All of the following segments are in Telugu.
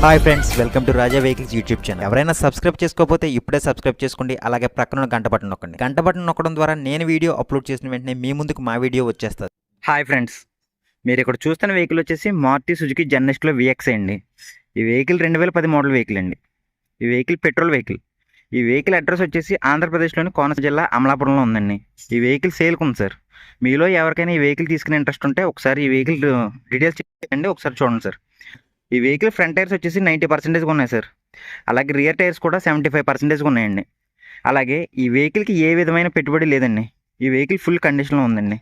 Hi friends, welcome to Raja vehicles YouTube channel. ఎవరైనా సబ్స్క్రైబ్ చేసుకోకపోతే ఇప్పుడే సబ్స్క్రైబ్ చేసుకోండి. అలాగే ప్రక్కన గంట బటన్ నొక్కండి. గంట బటన్ నొక్కడం ద్వారా నేను వీడియో అప్లోడ్ చేసిన వెంటనే మీ ముందుకు మా వీడియో వచ్చేస్తుంది. హాయ్ ఫ్రెండ్స్, మీరు ఇక్కడ చూస్తున్న వెహికల్ వచ్చేసి మారుతి సుజుకి జెన్నెస్ట్లో విఎక్స్ అండి. ఈ వెహికల్ 2010 మోడల్ వెహికల్ అండి. ఈ వెహికల్ పెట్రోల్ వెహికల్. ఈ వెహికల్ అడ్రస్ వచ్చేసి ఆంధ్రప్రదేశ్లోని కోనసీమ జిల్లా అమలాపురంలో ఉందండి. ఈ వెహికల్ సేల్కి ఉంది సార్. మీలో ఎవరికైనా ఈ వెహికల్ తీసుకునే ఇంట్రెస్ట్ ఉంటే ఒకసారి ఈ వెహికల్ డీటెయిల్స్ చెప్పండి, ఒకసారి చూడండి సార్. ఈ వెహికల్ ఫ్రంట్ టైర్స్ వచ్చేసి 90% ఉన్నాయి సార్. అలాగే రియర్ టైర్స్ కూడా 75% ఉన్నాయండి. అలాగే ఈ వెహికల్కి ఏ విధమైన పెట్టుబడి లేదండి. ఈ వెహికల్ ఫుల్ కండిషన్లో ఉందండి.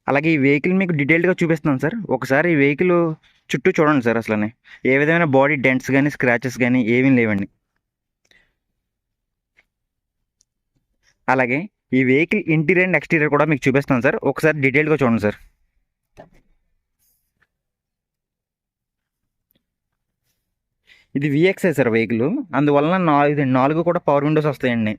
అలాగే ఈ వెహికల్ మీకు డీటెయిల్గా చూపిస్తున్నాను సార్. ఒకసారి ఈ వెహికల్ చుట్టూ చూడండి సార్. అసలు ఏ విధమైన బాడీ డెంట్స్ కానీ స్క్రాచెస్ కానీ ఏమీ లేవండి. అలాగే ఈ వెహికల్ ఇంటీరియర్ అండ్ ఎక్స్టీరియర్ కూడా మీకు చూపిస్తాను సార్. ఒకసారి డీటెయిల్గా చూడండి సార్. ఇది విఎక్స్ఐ సార్ వెహికల్. అందువలన 4 కూడా పవర్ విండోస్ వస్తాయండి.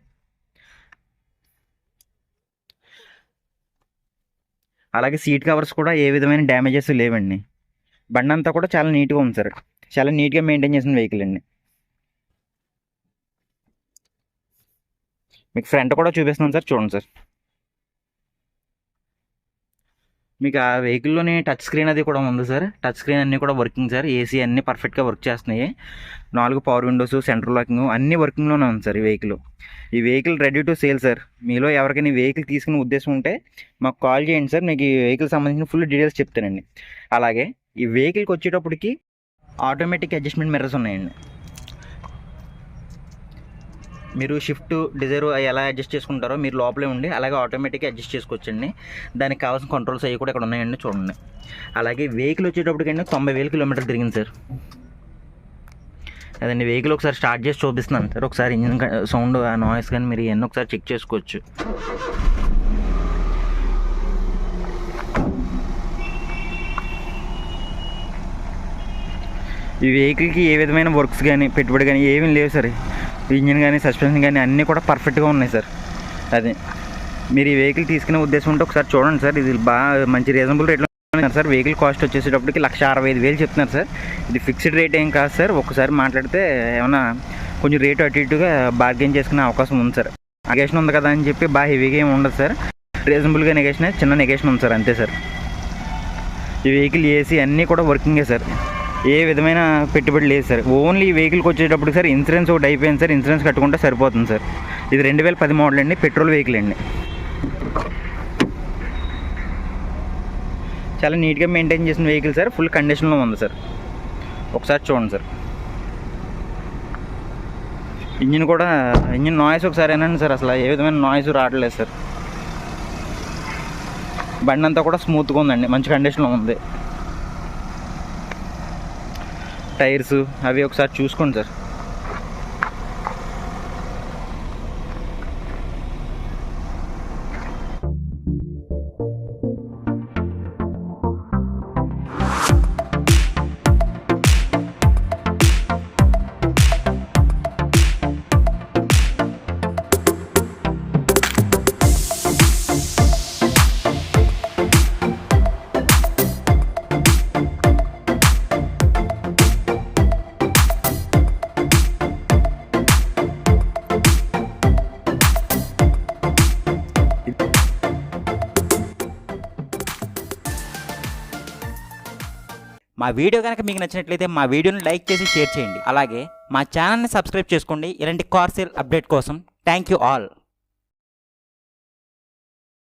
అలాగే సీట్ కవర్స్ కూడా ఏ విధమైన డ్యామేజెస్ లేవండి. బండి అంతా కూడా చాలా నీట్గా ఉంది సార్. చాలా నీట్గా మెయింటైన్ చేసిన వెహికల్ అండి. మీకు ఫ్రంట్ కూడా చూపిస్తున్నాను సార్, చూడండి సార్. మీకు ఆ వెహికల్లోని టచ్ స్క్రీన్ అది కూడా ఉంది సార్. టచ్ స్క్రీన్ అన్నీ కూడా వర్కింగ్ సార్. ఏసీ అన్నీ పర్ఫెక్ట్గా వర్క్ చేస్తున్నాయి. 4 పవర్ విండోస్, సెంట్రల్ లాకింగ్ అన్నీ వర్కింగ్లోనే ఉంది సార్. ఈ vehicle ready to sale sir. మీలో ఎవరికైనా ఈ వెహికల్ తీసుకునే ఉద్దేశం ఉంటే మాకు కాల్ చేయండి సార్. మీకు ఈ వెహికల్ సంబంధించిన ఫుల్ డీటెయిల్స్ చెప్తానండి. అలాగే ఈ వెహికల్కి వచ్చేటప్పటికి ఆటోమేటిక్ అడ్జస్ట్మెంట్ మిర్రర్స్ ఉన్నాయండి. మీరు షిఫ్ట్ డిజైర్ ఎలా అడ్జస్ట్ చేసుకుంటారో మీరు లోపలే ఉండి అలాగే ఆటోమేటిక్గా అడ్జస్ట్ చేసుకోవచ్చండి. దానికి కావాల్సిన కంట్రోల్స్ అవి కూడా ఇక్కడ ఉన్నాయండి, చూడండి. అలాగే వెహికల్ వచ్చేటప్పటికండి 90,000 కిలోమీటర్లు తిరిగింది సార్. అదండి వెహికల్ ఒకసారి స్టార్ట్ చేసి చూపిస్తున్నాను సార్. ఒకసారి ఇంజిన్ సౌండ్, నాయిస్ కానీ మీరు ఇవన్నీ ఒకసారి చెక్ చేసుకోవచ్చు. ఈ వెహికల్కి ఏ విధమైన వర్క్స్ కానీ పెట్టుబడి కానీ ఏమీ లేవు సార్. ఇంజిన్ కానీ సస్పెన్షన్ కానీ అన్నీ కూడా పర్ఫెక్ట్గా ఉన్నాయి సార్. అదే మీరు ఈ వెహికల్ తీసుకునే ఉద్దేశం ఉంటే ఒకసారి చూడండి సార్. ఇది బాగా మంచి రీజనబుల్ రేట్లో ఉన్నారు సార్. వెహికల్ కాస్ట్ వచ్చేసేటప్పటికి 1,65,000 చెప్తున్నారు సార్. ఇది ఫిక్స్డ్ రేట్ ఏం కాదు సార్. ఒకసారి మాట్లాడితే ఏమైనా కొంచెం రేటు అటు ఇటుగా బార్గెన్ చేసుకునే అవకాశం ఉంది సార్. నెగేషన్ ఉంది కదా అని చెప్పి బాగా హెవీగా ఏమి ఉండదు సార్. రీజనబుల్గా నెగేషన్, చిన్న నెగేషన్ ఉంది సార్, అంతే సార్. ఈ వెహికల్ ఏసీ అన్నీ కూడా వర్కింగే సార్. ఏ విధమైన పెట్టుబడి లేదు సార్. ఓన్లీ ఈ వెహికల్కి వచ్చేటప్పుడు సార్ ఇన్సూరెన్స్ ఒకటి అయిపోయింది సార్. ఇన్సూరెన్స్ కట్టుకుంటే సరిపోతుంది సార్. ఇది 2010 మోడల్ అండి, పెట్రోల్ వెహికల్ అండి. చాలా నీట్గా మెయింటైన్ చేసిన వెహికల్ సార్. ఫుల్ కండిషన్లో ఉంది సార్. ఒకసారి చూడండి సార్. ఇంజిన్ నాయిస్ ఒకసారి ఏనండి సార్. అసలు ఏ విధమైన నాయిస్ రావట్లేదు సార్. బండి అంతా కూడా స్మూత్గా ఉందండి, మంచి కండిషన్లో ఉంది. టైర్స్ అవి ఒకసారి చూసుకోండి సార్. మా వీడియో కనుక మీకు నచ్చినట్లయితే మా వీడియోని లైక్ చేసి షేర్ చేయండి. అలాగే మా ఛానల్ని సబ్స్క్రైబ్ చేసుకోండి ఇలాంటి కార్ సేల్ అప్డేట్ కోసం. Thank you all.